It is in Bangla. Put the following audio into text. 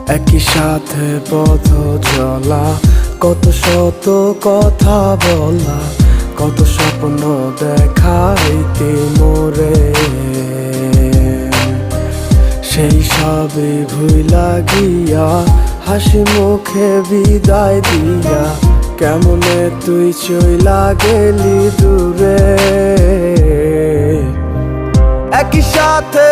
একই সাথে পথ চলা, কত শত কথা বলা, কত স্বপ্ন দেখাইতে মোরে। সেই সবই ভুইলা গিয়া হাসি মুখে বিদায় দিয়া কেমনে তুই চইলা গেলি দূরে। একই সাথে